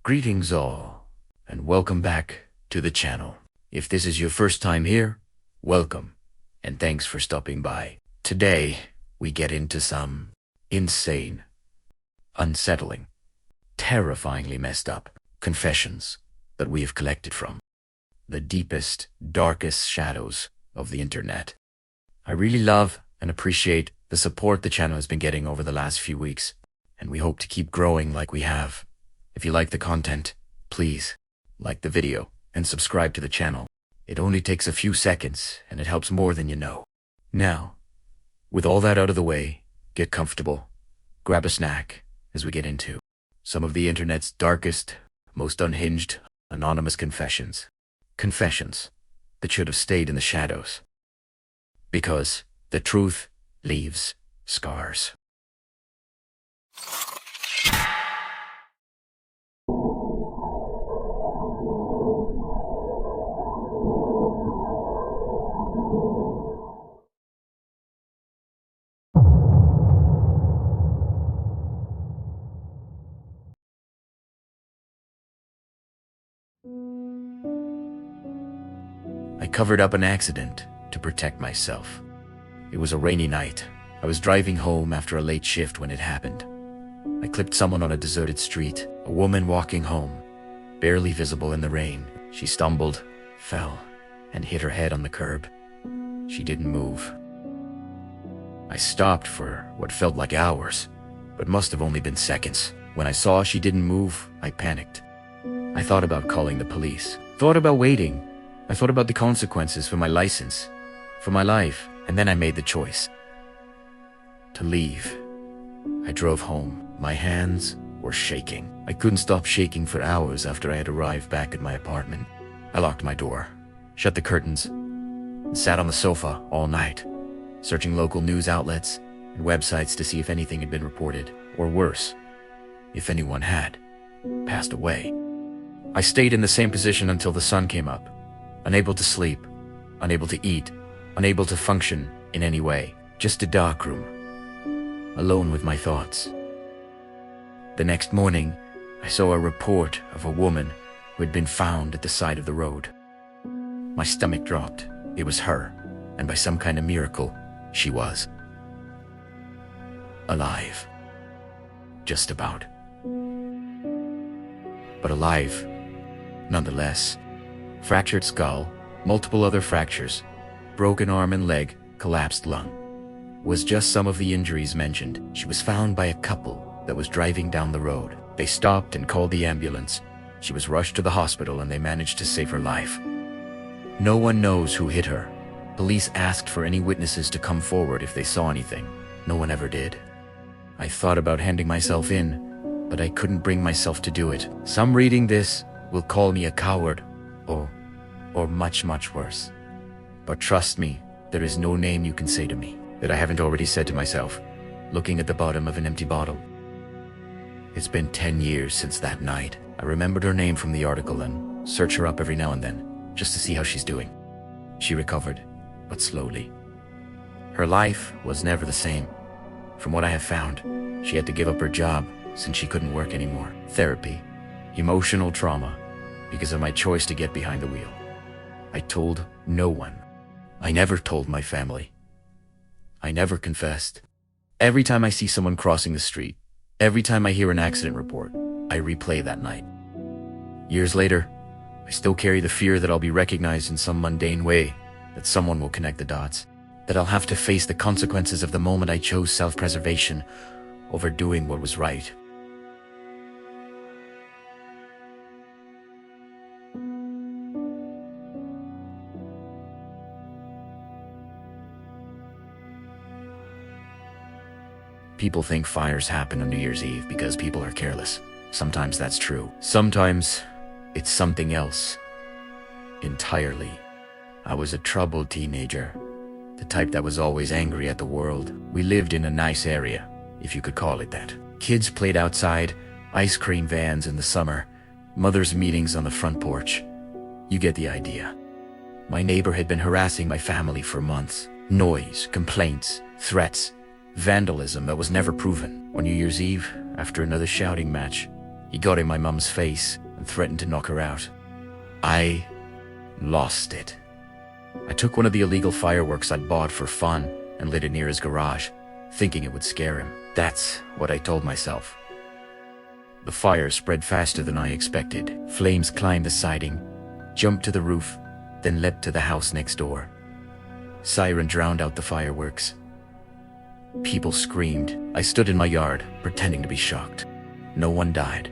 Greetings all, and welcome back to the channel. If this is your first time here, welcome, and thanks for stopping by. Today, we get into some insane, unsettling, terrifyingly messed up confessions that we have collected from the deepest, darkest shadows of the internet. I really love and appreciate the support the channel has been getting over the last few weeks, and we hope to keep growing like we have. If you like the content, please like the video and subscribe to the channel. It only takes a few seconds and it helps more than you know. Now, with all that out of the way, get comfortable, grab a snack as we get into some of the internet's darkest, most unhinged, anonymous confessions. Confessions that should have stayed in the shadows. Because the truth leaves scars. I covered up an accident to protect myself. It was a rainy night. I was driving home after a late shift when it happened. I clipped someone on a deserted street, a woman walking home, barely visible in the rain. She stumbled, fell, and hit her head on the curb. She didn't move. I stopped for what felt like hours, but must have only been seconds. When I saw she didn't move, I panicked. I thought about calling the police, thought about waiting. I thought about the consequences for my license, for my life, and then I made the choice to leave. I drove home. My hands were shaking. I couldn't stop shaking for hours after I had arrived back at my apartment. I locked my door, shut the curtains, and sat on the sofa all night, searching local news outlets and websites to see if anything had been reported, or worse, if anyone had passed away. I stayed in the same position until the sun came up, unable to sleep, unable to eat, unable to function in any way, just a dark room, alone with my thoughts. The next morning, I saw a report of a woman who had been found at the side of the road. My stomach dropped. It was her, and by some kind of miracle, she was alive. Just about. But alive, nonetheless. Fractured skull, multiple other fractures, broken arm and leg, collapsed lung. Was just some of the injuries mentioned. She was found by a couple that was driving down the road. They stopped and called the ambulance. She was rushed to the hospital and they managed to save her life. No one knows who hit her. Police asked for any witnesses to come forward if they saw anything. No one ever did. I thought about handing myself in, but I couldn't bring myself to do it. Some reading this will call me a coward, or much, much worse. But trust me, there is no name you can say to me that I haven't already said to myself, looking at the bottom of an empty bottle. It's been 10 years since that night. I remembered her name from the article and search her up every now and then, just to see how she's doing. She recovered, but slowly. Her life was never the same. From what I have found, she had to give up her job since she couldn't work anymore. Therapy, emotional trauma, because of my choice to get behind the wheel. I told no one. I never told my family. I never confessed. Every time I see someone crossing the street, every time I hear an accident report, I replay that night. Years later, I still carry the fear that I'll be recognized in some mundane way, that someone will connect the dots, that I'll have to face the consequences of the moment I chose self-preservation over doing what was right. People think fires happen on New Year's Eve because people are careless. Sometimes that's true. Sometimes it's something else entirely. I was a troubled teenager, the type that was always angry at the world. We lived in a nice area, if you could call it that. Kids played outside, ice cream vans in the summer, mothers' meetings on the front porch. You get the idea. My neighbor had been harassing my family for months. Noise, complaints, threats, vandalism that was never proven. On New Year's Eve, after another shouting match, He got in my mum's face and threatened to knock her out. I lost it. I took one of the illegal fireworks I'd bought for fun and lit it near his garage, thinking it would scare him. That's what I told myself. The fire spread faster than I expected. Flames climbed the siding, jumped to the roof, then leapt to the house next door. Siren drowned out the fireworks. People screamed. I stood in my yard, pretending to be shocked. No one died.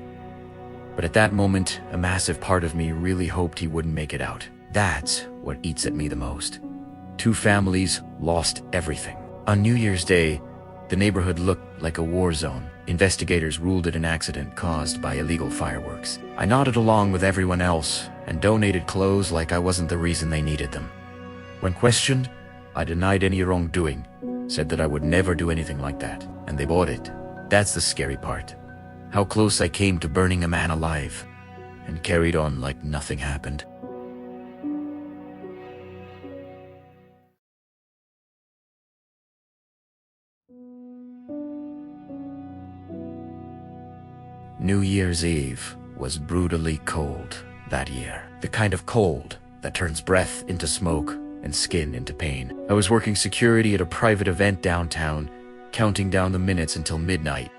But at that moment, a massive part of me really hoped he wouldn't make it out. That's what eats at me the most. 2 families lost everything. On New Year's Day, the neighborhood looked like a war zone. Investigators ruled it an accident caused by illegal fireworks. I nodded along with everyone else and donated clothes like I wasn't the reason they needed them. When questioned, I denied any wrongdoing, said that I would never do anything like that, and they bought it. That's the scary part. How close I came to burning a man alive, and carried on like nothing happened. New Year's Eve was brutally cold that year. The kind of cold that turns breath into smoke and skin into pain. I was working security at a private event downtown, counting down the minutes until midnight.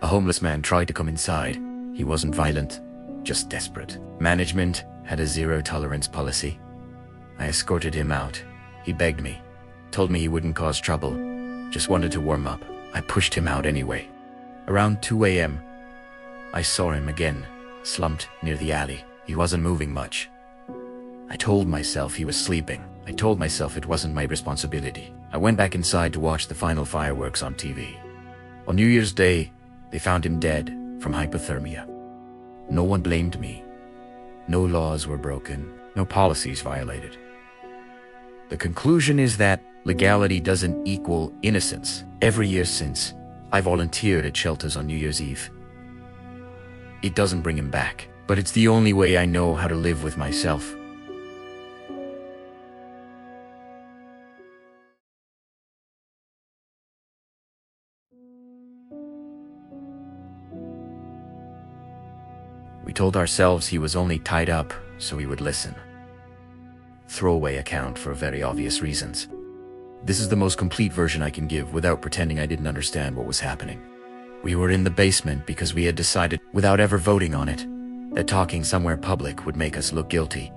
A homeless man tried to come inside. He wasn't violent, just desperate. Management had a zero-tolerance policy. I escorted him out. He begged me, told me he wouldn't cause trouble, just wanted to warm up. I pushed him out anyway. Around 2 a.m., I saw him again, slumped near the alley. He wasn't moving much. I told myself he was sleeping. I told myself it wasn't my responsibility. I went back inside to watch the final fireworks on TV. On New Year's Day, they found him dead from hypothermia. No one blamed me. No laws were broken. No policies violated. The conclusion is that legality doesn't equal innocence. Every year since, I volunteered at shelters on New Year's Eve. It doesn't bring him back, but it's the only way I know how to live with myself. We told ourselves he was only tied up so he would listen. Throwaway account for very obvious reasons. This is the most complete version I can give without pretending I didn't understand what was happening. We were in the basement because we had decided, without ever voting on it, that talking somewhere public would make us look guilty.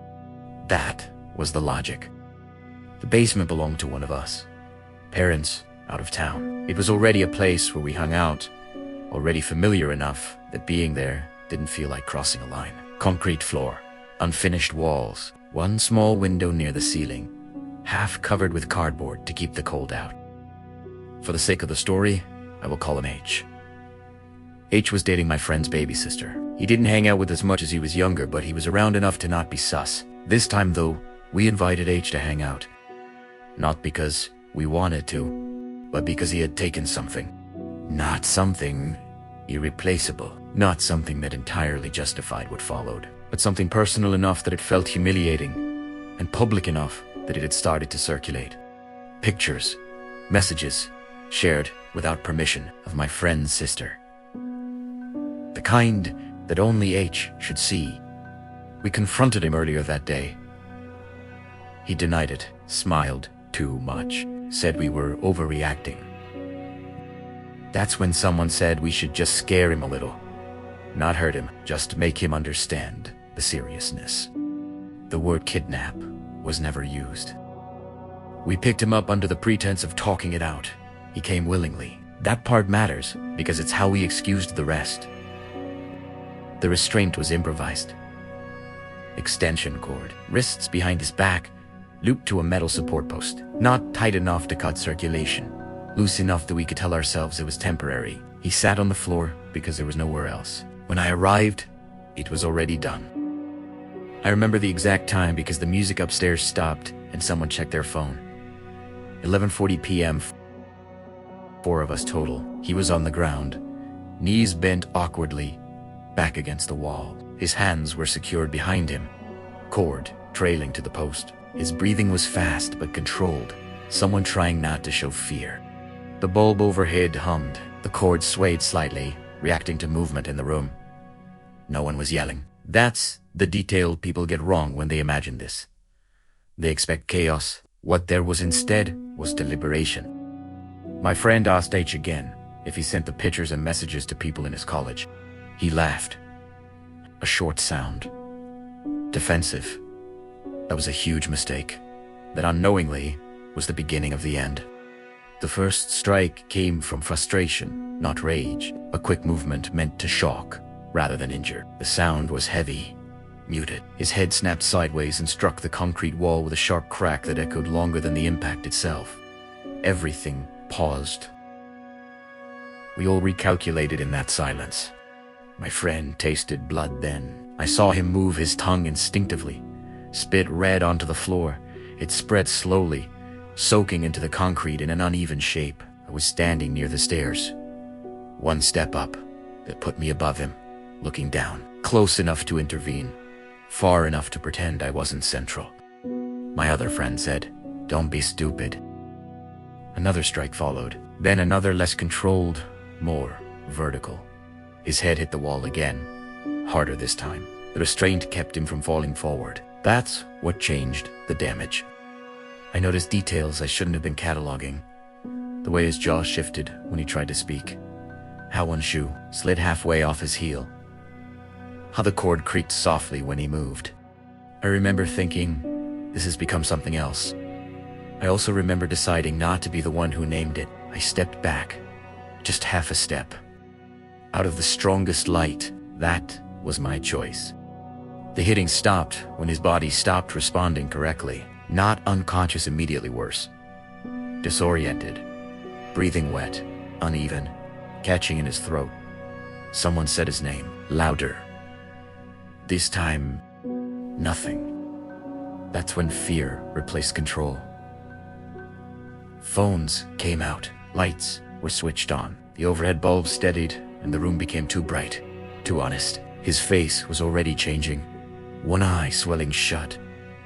That was the logic. The basement belonged to one of us. Parents out of town. It was already a place where we hung out, already familiar enough that being there didn't feel like crossing a line. Concrete floor, unfinished walls, one small window near the ceiling, half covered with cardboard to keep the cold out. For the sake of the story, I will call him H. H was dating my friend's baby sister. He didn't hang out with us much as he was younger, but he was around enough to not be sus. This time, though, we invited H to hang out. Not because we wanted to, but because he had taken something. Not something irreplaceable. Not something that entirely justified what followed, but something personal enough that it felt humiliating, and public enough that it had started to circulate. Pictures, messages, shared without permission of my friend's sister. The kind that only H should see. We confronted him earlier that day. He denied it, smiled too much, said we were overreacting. That's when someone said we should just scare him a little. Not hurt him, just make him understand the seriousness. The word kidnap was never used. We picked him up under the pretense of talking it out. He came willingly. That part matters because it's how we excused the rest. The restraint was improvised. Extension cord, wrists behind his back, looped to a metal support post. Not tight enough to cut circulation, loose enough that we could tell ourselves it was temporary. He sat on the floor because there was nowhere else. When I arrived, it was already done. I remember the exact time because the music upstairs stopped and someone checked their phone. 11:40 p.m. 4 of us total. He was on the ground, knees bent awkwardly, back against the wall. His hands were secured behind him, cord trailing to the post. His breathing was fast but controlled, someone trying not to show fear. The bulb overhead hummed. The cord swayed slightly, reacting to movement in the room. No one was yelling. That's the detail people get wrong when they imagine this. They expect chaos. What there was instead was deliberation. My friend asked H again if he sent the pictures and messages to people in his college. He laughed. A short sound. Defensive. That was a huge mistake. That unknowingly was the beginning of the end. The first strike came from frustration, not rage. A quick movement meant to shock rather than injure. The sound was heavy, muted. His head snapped sideways and struck the concrete wall with a sharp crack that echoed longer than the impact itself. Everything paused. We all recalculated in that silence. My friend tasted blood then. I saw him move his tongue instinctively, spit red onto the floor. It spread slowly, soaking into the concrete in an uneven shape. I was standing near the stairs. One step up that put me above him, looking down, close enough to intervene, far enough to pretend I wasn't central. My other friend said, "Don't be stupid." Another strike followed, then another less controlled, more vertical. His head hit the wall again, harder this time. The restraint kept him from falling forward. That's what changed the damage. I noticed details I shouldn't have been cataloging. The way his jaw shifted when he tried to speak. How one shoe slid halfway off his heel. How the cord creaked softly when he moved. I remember thinking, this has become something else. I also remember deciding not to be the one who named it. I stepped back, just half a step. Out of the strongest light, that was my choice. The hitting stopped when his body stopped responding correctly. Not unconscious, immediately worse. Disoriented, breathing wet, uneven, catching in his throat. Someone said his name, louder. This time, nothing. That's when fear replaced control. Phones came out, lights were switched on. The overhead bulb steadied and the room became too bright, too honest. His face was already changing. One eye swelling shut,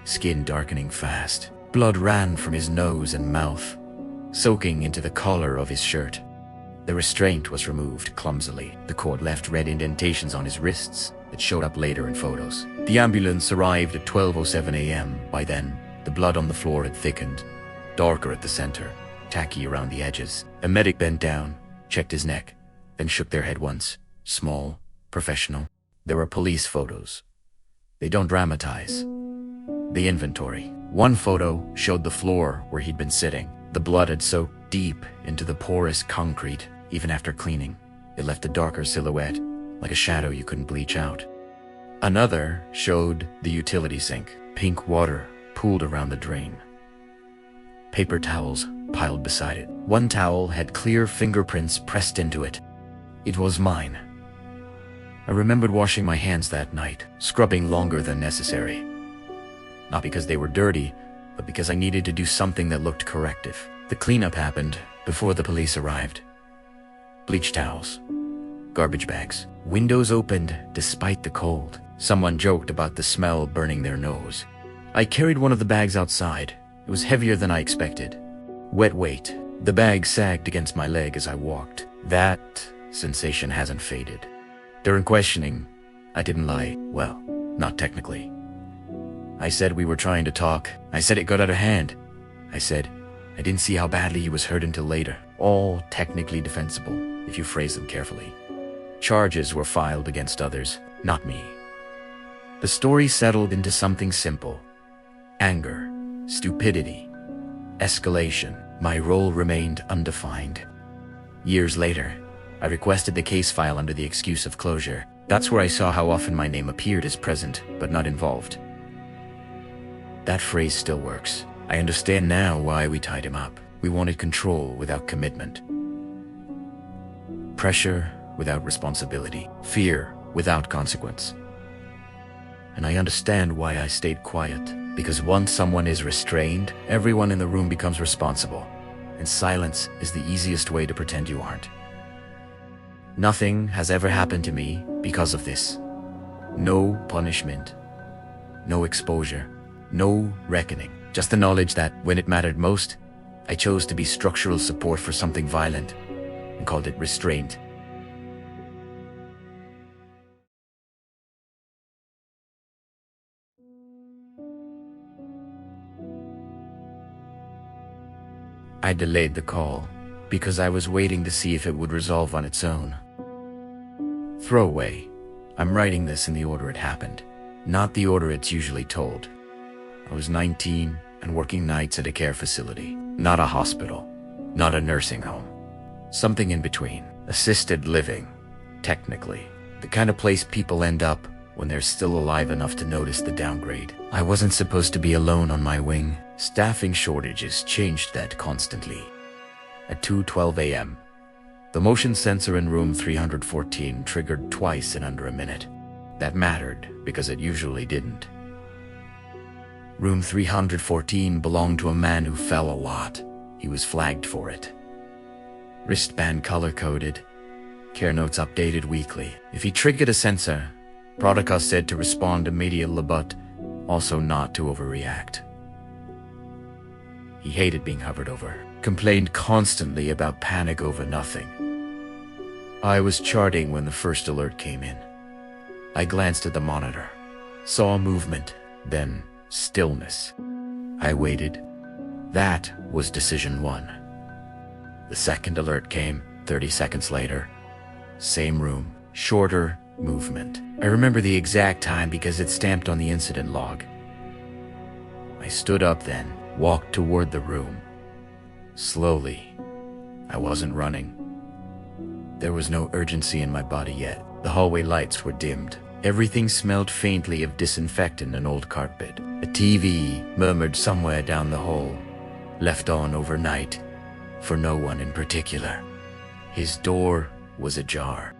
skin darkening fast. Blood ran from his nose and mouth, soaking into the collar of his shirt. The restraint was removed clumsily. The cord left red indentations on his wrists that showed up later in photos. The ambulance arrived at 12:07 a.m. By then, the blood on the floor had thickened, darker at the center, tacky around the edges. A medic bent down, checked his neck, then shook their head once. Small, professional. There were police photos. They don't dramatize. The inventory. One photo showed the floor where he'd been sitting. The blood had soaked deep into the porous concrete. Even after cleaning, it left a darker silhouette, like a shadow you couldn't bleach out. Another showed the utility sink. Pink water pooled around the drain. Paper towels piled beside it. One towel had clear fingerprints pressed into it. It was mine. I remembered washing my hands that night, scrubbing longer than necessary. Not because they were dirty, but because I needed to do something that looked corrective. The cleanup happened before the police arrived. Bleach towels, garbage bags, windows opened despite the cold. Someone joked about the smell burning their nose. I carried one of the bags outside. It was heavier than I expected. Wet weight. The bag sagged against my leg as I walked. That sensation hasn't faded. During questioning, I didn't lie. Well, not technically. I said we were trying to talk. I said it got out of hand. I said I didn't see how badly he was hurt until later. All technically defensible, if you phrase them carefully. Charges were filed against others, not me. The story settled into something simple. Anger, stupidity, escalation. My role remained undefined. Years later, I requested the case file under the excuse of closure. That's where I saw how often my name appeared as present, but not involved. That phrase still works. I understand now why we tied him up. We wanted control without commitment. Pressure without responsibility. Fear without consequence. And I understand why I stayed quiet. Because once someone is restrained, everyone in the room becomes responsible. And silence is the easiest way to pretend you aren't. Nothing has ever happened to me because of this. No punishment. No exposure. No reckoning. Just the knowledge that, when it mattered most, I chose to be structural support for something violent and called it restraint. I delayed the call because I was waiting to see if it would resolve on its own. Throwaway. I'm writing this in the order it happened, not the order it's usually told. I was 19 and working nights at a care facility, not a hospital, not a nursing home. Something in between. Assisted living, technically. The kind of place people end up when they're still alive enough to notice the downgrade. I wasn't supposed to be alone on my wing. Staffing shortages changed that constantly. At 2:12 a.m., the motion sensor in room 314 triggered twice in under a minute. That mattered because it usually didn't. Room 314 belonged to a man who fell a lot. He was flagged for it. Wristband color-coded. Care notes updated weekly. If he triggered a sensor, protocol said to respond immediately but also not to overreact. He hated being hovered over. Complained constantly about panic over nothing. I was charting when the first alert came in. I glanced at the monitor, saw movement, then stillness. I waited. That was decision 1. The second alert came 30 seconds later. Same room, shorter movement. I remember the exact time because it's stamped on the incident log. I stood up then, walked toward the room. Slowly. I wasn't running. There was no urgency in my body yet. The hallway lights were dimmed. Everything smelled faintly of disinfectant and old carpet. A TV murmured somewhere down the hall, left on overnight, for no one in particular. His door was ajar.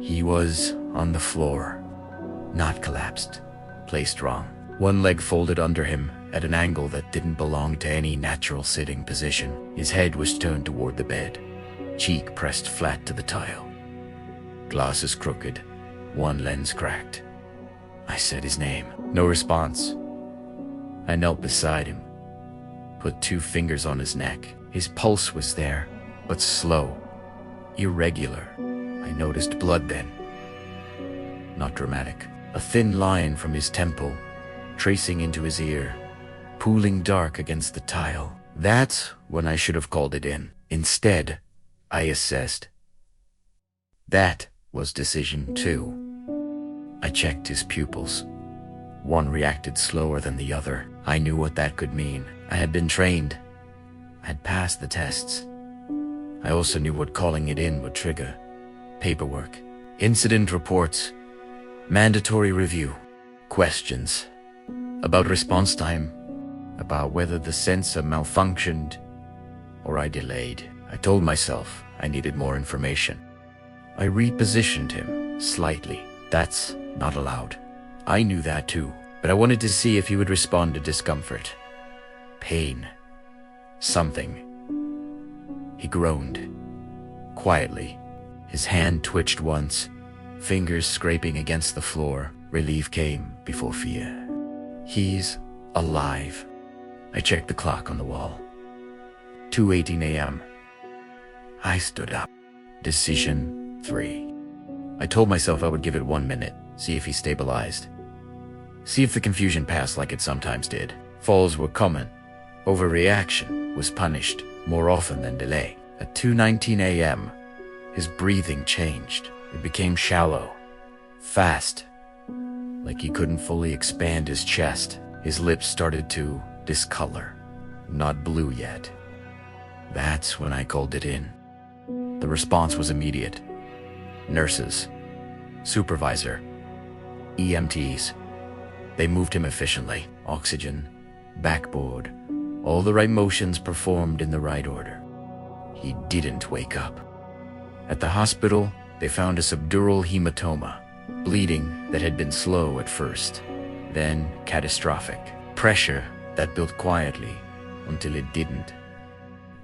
He was on the floor, not collapsed, placed wrong. One leg folded under him at an angle that didn't belong to any natural sitting position. His head was turned toward the bed, cheek pressed flat to the tile. Glasses crooked, one lens cracked. I said his name. No response. I knelt beside him, put 2 fingers on his neck. His pulse was there, but slow, irregular. I noticed blood then. Not dramatic. A thin line from his temple, tracing into his ear, pooling dark against the tile. That's when I should have called it in. Instead, I assessed. That was decision 2. I checked his pupils. One reacted slower than the other. I knew what that could mean. I had been trained. I had passed the tests. I also knew what calling it in would trigger. Paperwork, incident reports, mandatory review, questions about response time, about whether the sensor malfunctioned or I delayed. I told myself I needed more information. I repositioned him slightly. That's not allowed. I knew that too, but I wanted to see if he would respond to discomfort, pain, something. He groaned, quietly. His hand twitched once, fingers scraping against the floor. Relief came before fear. He's alive. I checked the clock on the wall. 2:18 a.m. I stood up. Decision 3. I told myself I would give it 1 minute, see if he stabilized. See if the confusion passed like it sometimes did. Falls were common. Overreaction was punished more often than delay. At 2:19 a.m., his breathing changed. It became shallow, fast, like he couldn't fully expand his chest. His lips started to discolor, not blue yet. That's when I called it in. The response was immediate. Nurses, supervisor, EMTs. They moved him efficiently. Oxygen, backboard, all the right motions performed in the right order. He didn't wake up. At the hospital, they found a subdural hematoma, bleeding that had been slow at first, then catastrophic. Pressure that built quietly until it didn't.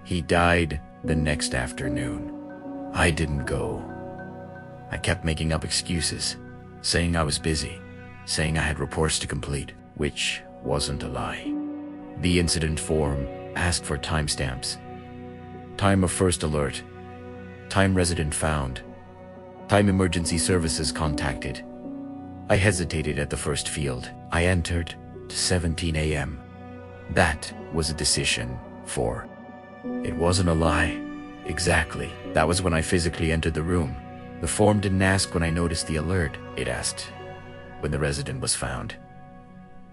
He died the next afternoon. I didn't go. I kept making up excuses, saying I was busy, saying I had reports to complete, which wasn't a lie. The incident form asked for timestamps. Time of first alert. Time resident found. Time emergency services contacted. I hesitated at the first field. I entered to 17 a.m. That was a decision 4. It wasn't a lie. Exactly. That was when I physically entered the room. The form didn't ask when I noticed the alert. It asked when the resident was found.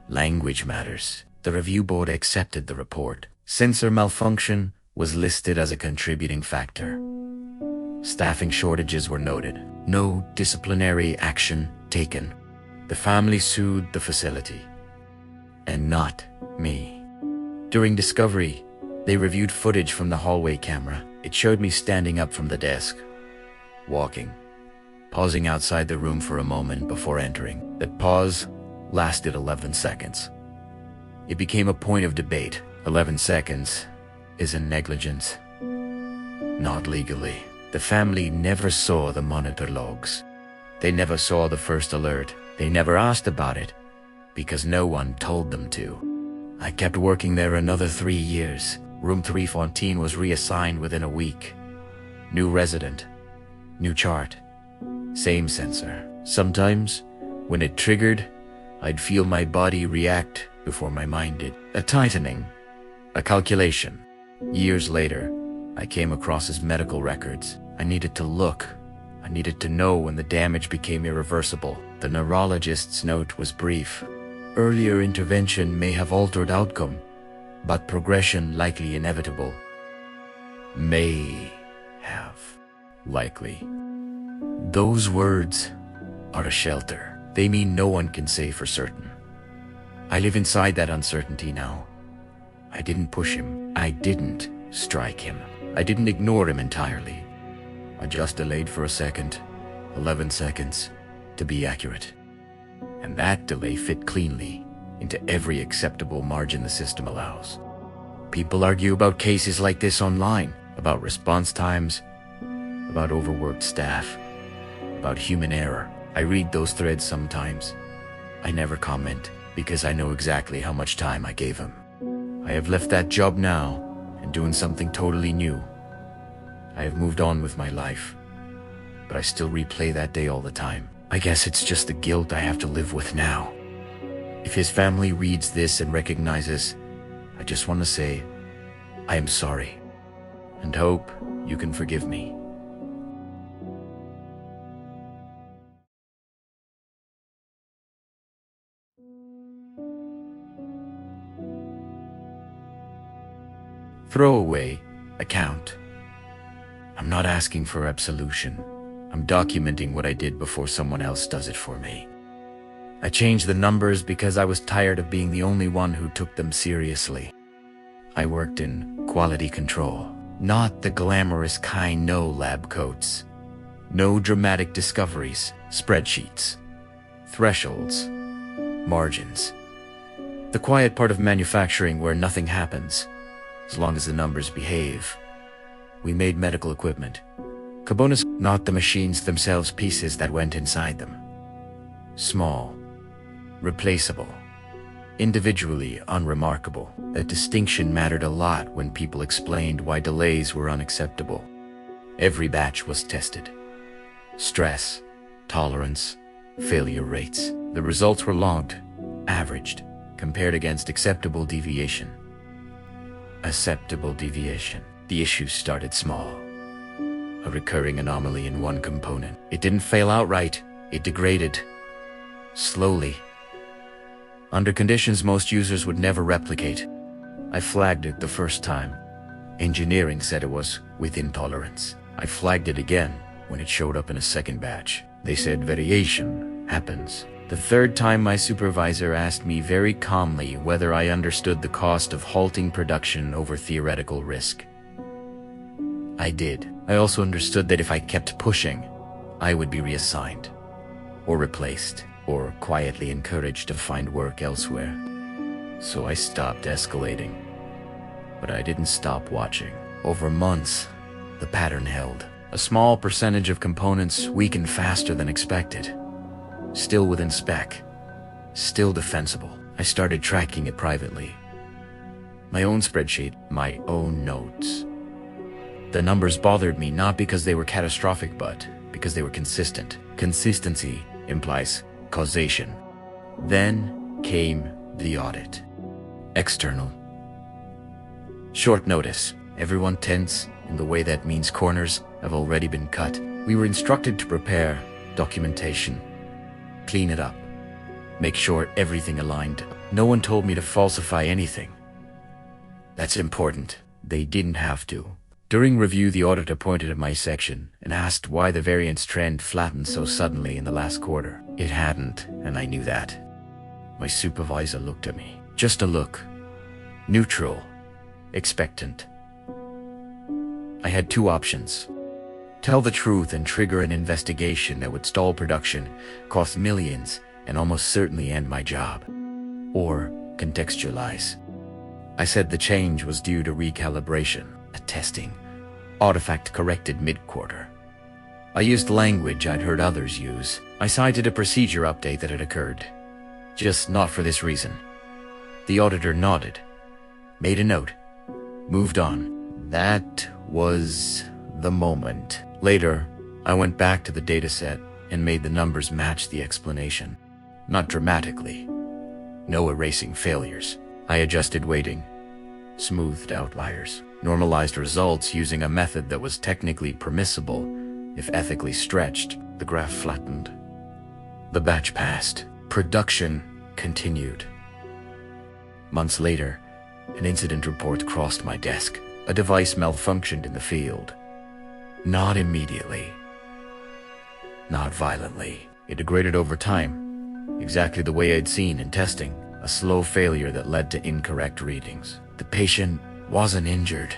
Language matters. The review board accepted the report. Sensor malfunction was listed as a contributing factor. Staffing shortages were noted. No disciplinary action taken. The family sued the facility, and not me. During discovery, they reviewed footage from the hallway camera. It showed me standing up from the desk, walking, pausing outside the room for a moment before entering. That pause lasted 11 seconds. It became a point of debate. 11 seconds isn't negligence. Not legally. The family never saw the monitor logs. They never saw the first alert. They never asked about it because no one told them to. I kept working there another 3 years. Room 314 was reassigned within a week. New resident, new chart, same sensor. Sometimes, when it triggered, I'd feel my body react before my mind did. A tightening, a calculation. Years later, I came across his medical records. I needed to look. I needed to know when the damage became irreversible. The neurologist's note was brief. Earlier intervention may have altered outcome, but progression likely inevitable. May have. Likely. Those words are a shelter. They mean no one can say for certain. I live inside that uncertainty now. I didn't push him. I didn't strike him. I didn't ignore him entirely. I just delayed for a second, 11 seconds, to be accurate. And that delay fit cleanly into every acceptable margin the system allows. People argue about cases like this online, about response times, about overworked staff, about human error. I read those threads sometimes. I never comment because I know exactly how much time I gave him. I have left that job now and doing something totally new. I have moved on with my life, but I still replay that day all the time. I guess it's just the guilt I have to live with now. If his family reads this and recognizes, I just want to say, I am sorry, and hope you can forgive me. Throwaway account. I'm not asking for absolution. I'm documenting what I did before someone else does it for me. I changed the numbers because I was tired of being the only one who took them seriously. I worked in quality control, not the glamorous kind, no lab coats, no dramatic discoveries, spreadsheets, thresholds, margins. The quiet part of manufacturing where nothing happens, as long as the numbers behave. We made medical equipment. Components, not the machines themselves, pieces that went inside them. Small, replaceable, individually unremarkable. That distinction mattered a lot when people explained why delays were unacceptable. Every batch was tested. Stress, tolerance, failure rates. The results were logged, averaged, compared against acceptable deviation. Acceptable deviation. The issue started small. A recurring anomaly in one component. It didn't fail outright. It degraded. Slowly. Under conditions most users would never replicate. I flagged it the first time. Engineering said it was within tolerance. I flagged it again when it showed up in a second batch. They said variation happens. The third time my supervisor asked me very calmly whether I understood the cost of halting production over theoretical risk. I did. I also understood that if I kept pushing, I would be reassigned, or replaced, or quietly encouraged to find work elsewhere. So I stopped escalating. But I didn't stop watching. Over months, the pattern held. A small percentage of components weakened faster than expected. Still within spec. Still defensible. I started tracking it privately. My own spreadsheet, my own notes. The numbers bothered me not because they were catastrophic, but because they were consistent. Consistency implies causation. Then came the audit. External. Short notice. Everyone tense in the way that means corners have already been cut. We were instructed to prepare documentation, clean it up, make sure everything aligned. No one told me to falsify anything. That's important. They didn't have to. During review, the auditor pointed at my section and asked why the variance trend flattened so suddenly in the last quarter. It hadn't, and I knew that. My supervisor looked at me. Just a look. Neutral. Expectant. I had two options. Tell the truth and trigger an investigation that would stall production, cost millions, and almost certainly end my job. Or contextualize. I said the change was due to recalibration, a testing, artifact corrected mid-quarter. I used language I'd heard others use. I cited a procedure update that had occurred. Just not for this reason. The auditor nodded, made a note, moved on. That was the moment. Later, I went back to the dataset and made the numbers match the explanation. Not dramatically. No erasing failures. I adjusted weighting, smoothed outliers, normalized results using a method that was technically permissible. If ethically stretched, the graph flattened. The batch passed. Production continued. Months later, an incident report crossed my desk. A device malfunctioned in the field. Not immediately. Not violently. It degraded over time, exactly the way I'd seen in testing. A slow failure that led to incorrect readings. The patient wasn't injured.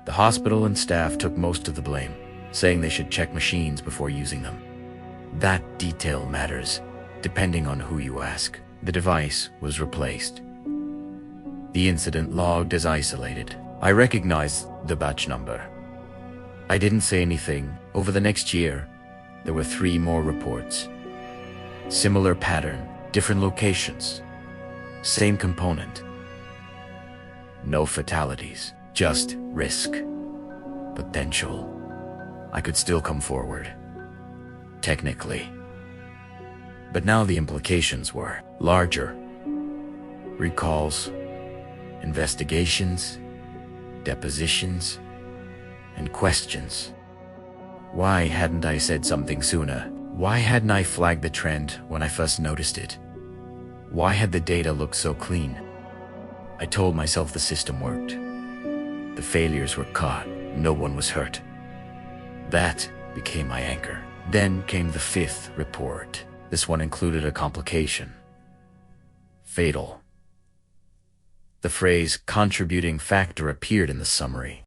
The hospital and staff took most of the blame, saying they should check machines before using them. That detail matters, depending on who you ask. The device was replaced. The incident logged as isolated. I recognized the batch number. I didn't say anything. Over the next year, there were 3 more reports. Similar pattern, different locations, same component. No fatalities, just risk, potential. I could still come forward, technically. But now the implications were larger. Recalls, investigations, depositions, and questions. Why hadn't I said something sooner? Why hadn't I flagged the trend when I first noticed it? Why had the data looked so clean? I told myself the system worked. The failures were caught. No one was hurt. That became my anchor. Then came the 5th report. This one included a complication. Fatal. The phrase contributing factor appeared in the summary.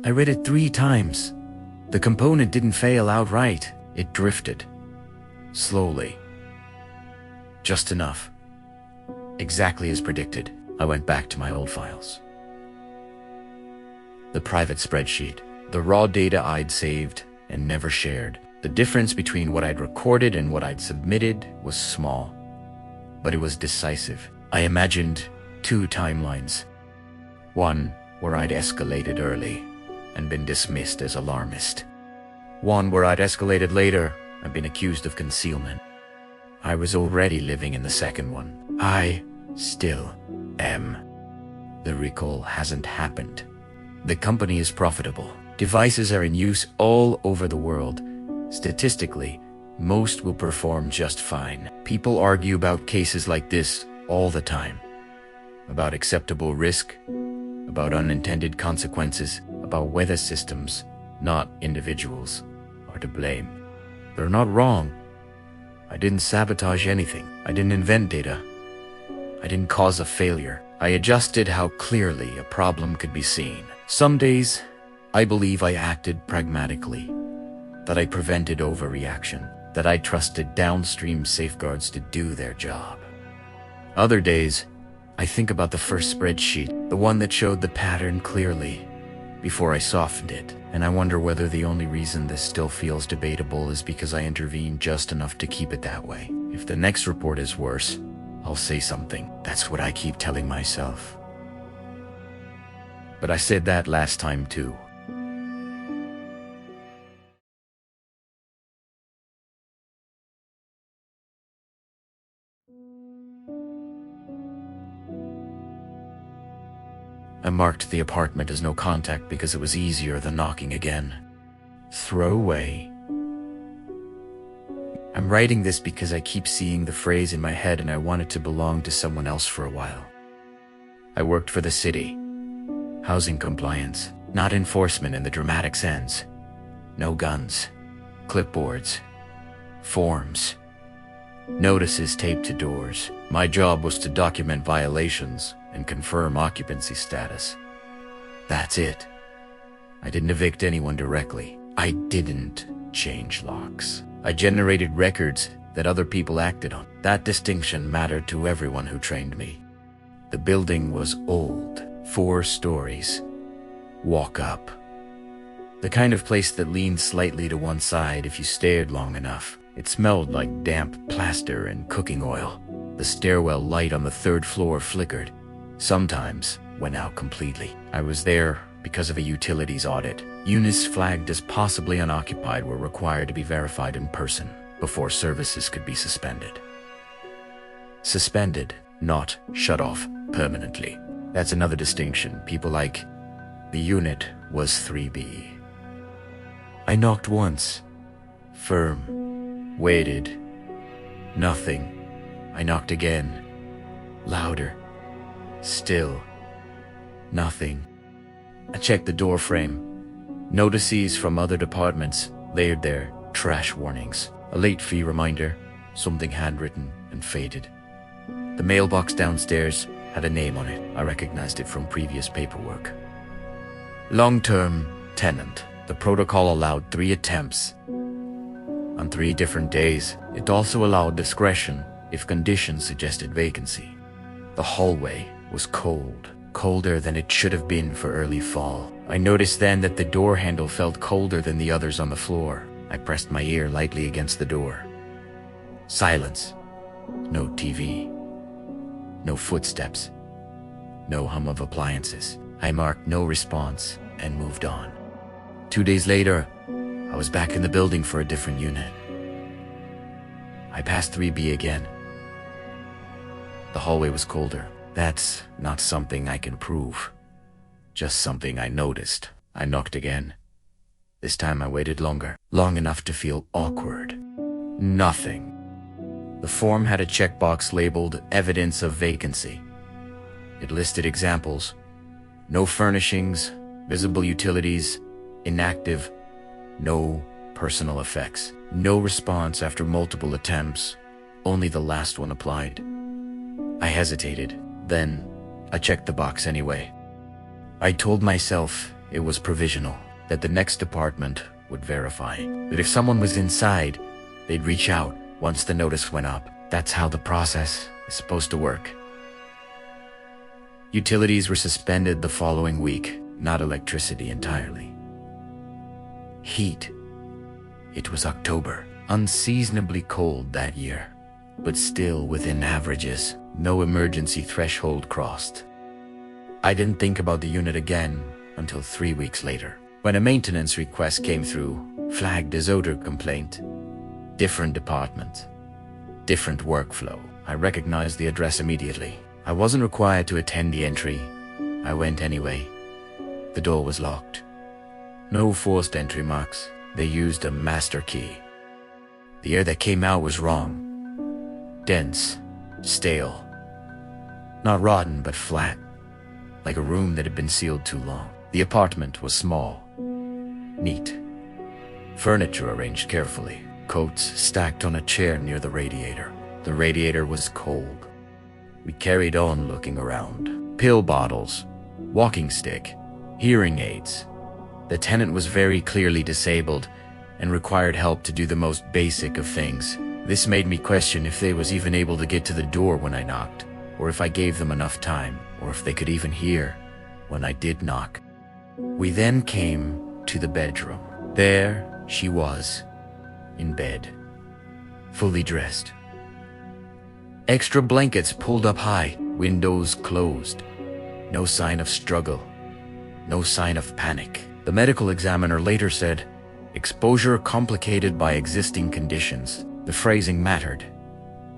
I read it 3 times. The component didn't fail outright. It drifted. Slowly. Just enough. Exactly as predicted. I went back to my old files. The private spreadsheet. The raw data I'd saved and never shared. The difference between what I'd recorded and what I'd submitted was small, but it was decisive. I imagined 2 timelines. One where I'd escalated early and been dismissed as alarmist. One where I'd escalated later and been accused of concealment. I was already living in the second one. I still am. The recall hasn't happened. The company is profitable. Devices are in use all over the world. Statistically, most will perform just fine. People argue about cases like this all the time. About acceptable risk, about unintended consequences, about whether systems, not individuals, are to blame. They're not wrong. I didn't sabotage anything. I didn't invent data. I didn't cause a failure. I adjusted how clearly a problem could be seen. Some days, I believe I acted pragmatically, that I prevented overreaction, that I trusted downstream safeguards to do their job. Other days, I think about the first spreadsheet, the one that showed the pattern clearly, before I softened it, and I wonder whether the only reason this still feels debatable is because I intervened just enough to keep it that way. If the next report is worse, I'll say something. That's what I keep telling myself. But I said that last time too. I marked the apartment as no contact because it was easier than knocking again. Throw away. I'm writing this because I keep seeing the phrase in my head and I want it to belong to someone else for a while. I worked for the city. Housing compliance, not enforcement in the dramatic sense. No guns, clipboards, forms, notices taped to doors. My job was to document violations and confirm occupancy status. That's it. I didn't evict anyone directly. I didn't change locks. I generated records that other people acted on. That distinction mattered to everyone who trained me. The building was old, 4 stories. Walk up. The kind of place that leaned slightly to one side if you stared long enough. It smelled like damp plaster and cooking oil. The stairwell light on the 3rd floor flickered. Sometimes went out completely. I was there because of a utilities audit. Units flagged as possibly unoccupied were required to be verified in person before services could be suspended. Suspended, not shut off permanently. That's another distinction. People like, the unit was 3B. I knocked once. Firm. Waited. Nothing. I knocked again. Louder. Still. Nothing. I checked the door frame. Notices from other departments layered there, trash warnings. A late fee reminder, something handwritten and faded. The mailbox downstairs had a name on it. I recognized it from previous paperwork. Long-term tenant. The protocol allowed 3 attempts on 3 different days. It also allowed discretion if conditions suggested vacancy. The hallway was cold, colder than it should have been for early fall. I noticed then that the door handle felt colder than the others on the floor. I pressed my ear lightly against the door. Silence. No TV. No footsteps. No hum of appliances. I marked no response and moved on. 2 days later, I was back in the building for a different unit. I passed 3B again. The hallway was colder. That's not something I can prove. Just something I noticed. I knocked again. This time I waited longer. Long enough to feel awkward. Nothing. The form had a checkbox labeled Evidence of Vacancy. It listed examples. No furnishings, visible utilities, inactive, no personal effects. No response after multiple attempts. Only the last one applied. I hesitated. Then, I checked the box anyway. I told myself it was provisional, that the next department would verify. That if someone was inside, they'd reach out once the notice went up. That's how the process is supposed to work. Utilities were suspended the following week, not electricity entirely. Heat. It was October, unseasonably cold that year, but still within averages. No emergency threshold crossed. I didn't think about the unit again until 3 weeks later, when a maintenance request came through, flagged as odor complaint. Different department, different workflow. I recognized the address immediately. I wasn't required to attend the entry. I went anyway. The door was locked. No forced entry marks. They used a master key. The air that came out was wrong. Dense, stale. Not rotten, but flat, like a room that had been sealed too long. The apartment was small, neat. Furniture arranged carefully, coats stacked on a chair near the radiator. The radiator was cold. We carried on looking around. Pill bottles, walking stick, hearing aids. The tenant was very clearly disabled and required help to do the most basic of things. This made me question if they was even able to get to the door when I knocked, or if I gave them enough time, or if they could even hear when I did knock. We then came to the bedroom. There she was, in bed, fully dressed. Extra blankets pulled up high, windows closed. No sign of struggle, no sign of panic. The medical examiner later said, exposure complicated by existing conditions. The phrasing mattered.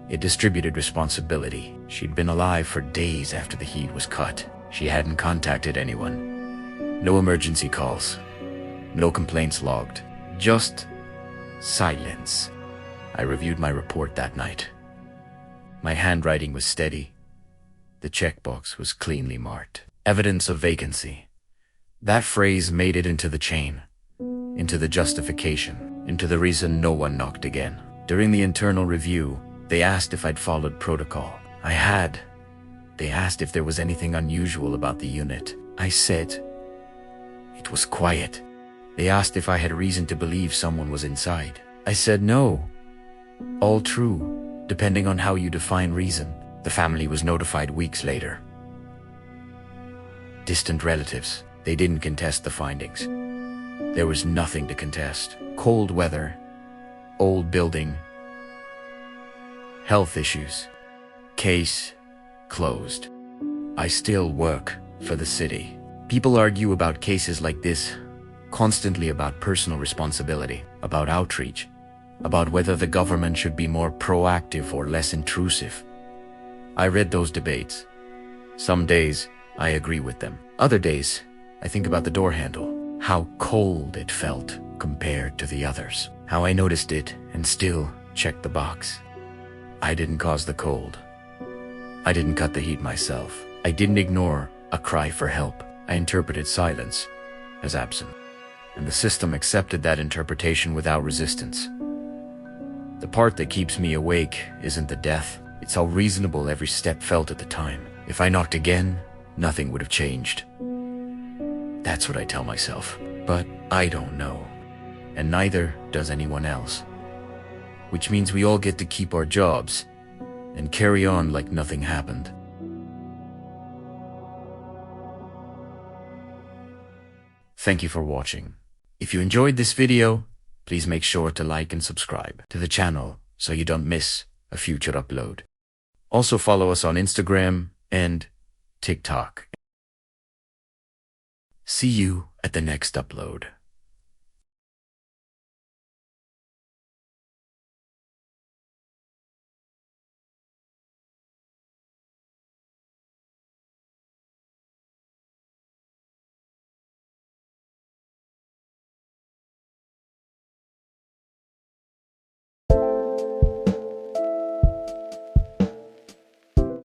It distributed responsibility. She'd been alive for days after the heat was cut. She hadn't contacted anyone. No emergency calls. No complaints logged. Just silence. I reviewed my report that night. My handwriting was steady. The checkbox was cleanly marked. Evidence of vacancy. That phrase made it into the chain, into the justification, into the reason no one knocked again. During the internal review, they asked if I'd followed protocol. I had. They asked if there was anything unusual about the unit. I said it was quiet. They asked if I had reason to believe someone was inside. I said no. All true, depending on how you define reason. The family was notified weeks later. Distant relatives. They didn't contest the findings. There was nothing to contest. Cold weather, old building, health issues. Case closed. I still work for the city. People argue about cases like this, constantly about personal responsibility, about outreach, about whether the government should be more proactive or less intrusive. I read those debates. Some days, I agree with them. Other days, I think about the door handle, how cold it felt compared to the others, how I noticed it and still checked the box. I didn't cause the cold. I didn't cut the heat myself. I didn't ignore a cry for help. I interpreted silence as absent, and the system accepted that interpretation without resistance. The part that keeps me awake isn't the death, it's how reasonable every step felt at the time. If I knocked again, nothing would have changed. That's what I tell myself. But I don't know. And neither does anyone else. Which means we all get to keep our jobs and carry on like nothing happened. Thank you for watching. If you enjoyed this video, please make sure to like and subscribe to the channel so you don't miss a future upload. Also follow us on Instagram and TikTok. See you at the next upload.